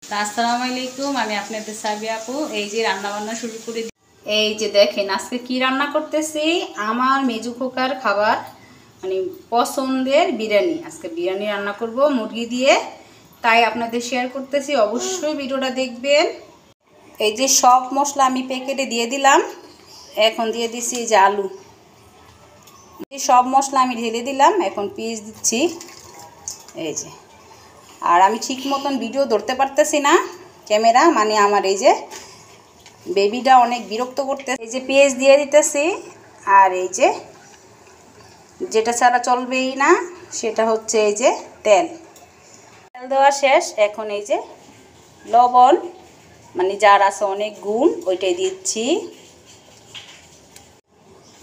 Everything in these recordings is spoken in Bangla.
আসসালামু আলাইকুম, আমি আপনাদের সাবিয়া আপু। এই যে রান্না বান্না শুরু করে এই যে দেখেন আজকে কি রান্না করতেছি। আমার মেজু খোকার খাবার মানে পছন্দের বিরিয়ানি। আজকে বিরিয়ানি রান্না করব মুরগি দিয়ে, তাই আপনাদের শেয়ার করতেছি। অবশ্যই ভিডিওটা দেখবেন। এই যে সব মশলা আমি প্যাকেটে দিয়ে দিলাম। এখন দিয়ে দিছি এই যে আলু, সব মশলা আমি ঢেলে দিলাম। এখন পেঁয়াজ দিচ্ছি এই যে। আর আমি ঠিক মতন ভিডিও ধরতে পারতেছি না, ক্যামেরা মানে আমার এই যে বেবিটা অনেক বিরক্ত করতে। এই যে পেঁয়াজ দিয়ে দিতেছি। আর এই যে যেটা ছাড়া চলবেই না সেটা হচ্ছে এই যে তেল দেওয়া শেষ। এখন এই যে লবণ মানে যার আছে অনেক গুণ ওইটাই দিচ্ছি।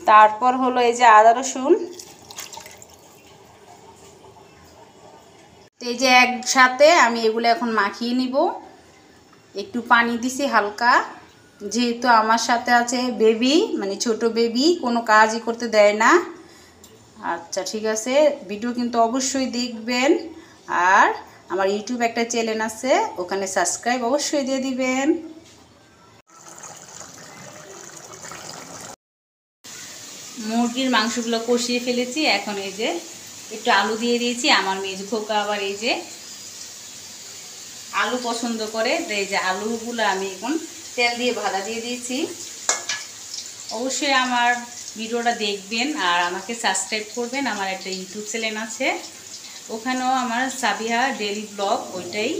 তারপর হলো এই যে আদা রসুন। এই যে একসাথে আমি এগুলো এখন মাখিয়ে নিব। একটু পানি দিছি হালকা, যেহেতু আমার সাথে আছে বেবি মানে ছোট বেবি, কোনো কাজই করতে দেয় না। আচ্ছা ঠিক আছে, ভিডিও কিন্তু অবশ্যই দেখবেন। আর আমার ইউটিউব একটা চ্যানেল আছে, ওখানে সাবস্ক্রাইব অবশ্যই দিয়ে দিবেন। মুরগির মাংসগুলো কষিয়ে ফেলেছি। এখন এই যে একটু আলু দিয়ে দিয়েছি। আমার মেজু খোকা আবার এই যে আলু পছন্দ করে, এই যে আলুগুলো আমি এখন তেল দিয়ে ভাজা দিয়ে দিয়েছি। অবশ্যই আমার ভিডিওটা দেখবেন আর আমাকে সাবস্ক্রাইব করবেন। আমার একটা ইউটিউব চ্যানেল আছে, ওখানেও আমার সাবিহা ডেইলি ব্লগ, ওইটাই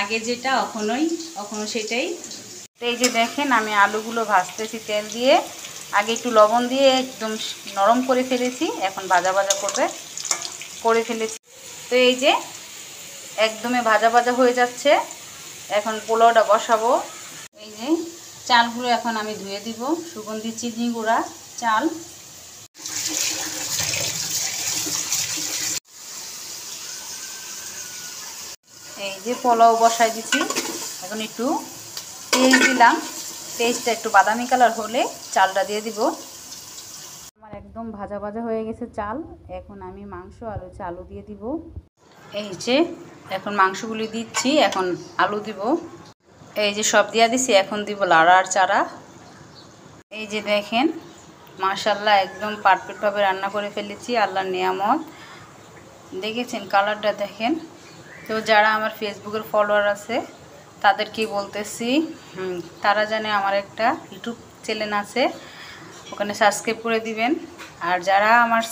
আগে যেটা এখনও সেটাই। এই যে দেখেন আমি আলুগুলো ভাজতেছি তেল দিয়ে। আগে একটু লবণ দিয়ে একদম নরম করে ফেলেছি, এখন ভাজা ভাজা করে ফেলেছি। তো এই যে একদমই ভাজা ভাজা হয়ে যাচ্ছে। এখন পোলাওটা বসাবো। এই যে চালগুলো এখন আমি ধুয়ে দিব, সুগন্ধি চিনি গুঁড়া চাল। এই যে পোলাও বসাই দিছি। এখন একটু তেল দিলাম, তেলটা একটু বাদামি কালার হলে চালটা দিয়ে দিব। আমার একদম ভাজা ভাজা হয়ে গেছে চাল। এখন আমি মাংস আর হচ্ছে আলু দিয়ে দিব। এই যে এখন মাংসগুলি দিচ্ছি, এখন আলু দিব। এই যে সব দিয়া দিছি, এখন দিব লাড়া আর চারা। এই যে দেখেন মাশাআল্লাহ একদম পারফেক্টভাবে রান্না করে ফেলেছি, আল্লাহর নিয়ামত। দেখেছেন কালারটা দেখেন। তো যারা আমার ফেসবুকের ফলোয়ার আছে তাদেরকেই বলতেছি, তারা জানে আমার একটা ইউটিউব চ্যানেল আছে, ওখানে সাবস্ক্রাইব করে দিবেন। আর যারা আমার